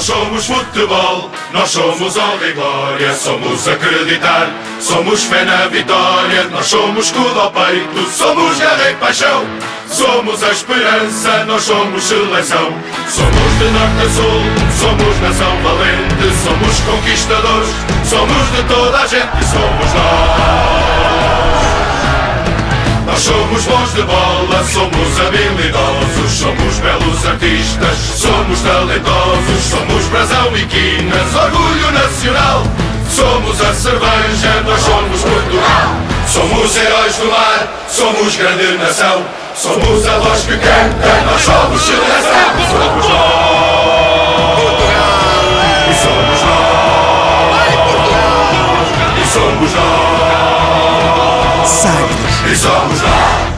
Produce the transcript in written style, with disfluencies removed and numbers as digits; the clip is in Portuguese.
Nós somos futebol, nós somos honra e glória, somos acreditar, somos fé na vitória, nós somos escudo ao peito, somos garra e paixão, somos a esperança, nós somos seleção, somos de norte a sul, somos nação valente, somos conquistadores, somos de toda a gente e somos nós. Nós somos bons de bola, somos habilidosos, somos belos artistas, somos talentosos, somos brasão e quinas, orgulho nacional, somos a cerveja, nós somos Portugal, somos heróis do mar, somos grande nação, somos a voz que canta, nós somos seleção, somos nós, e somos nós, e somos nós, Sagres. e somos nós.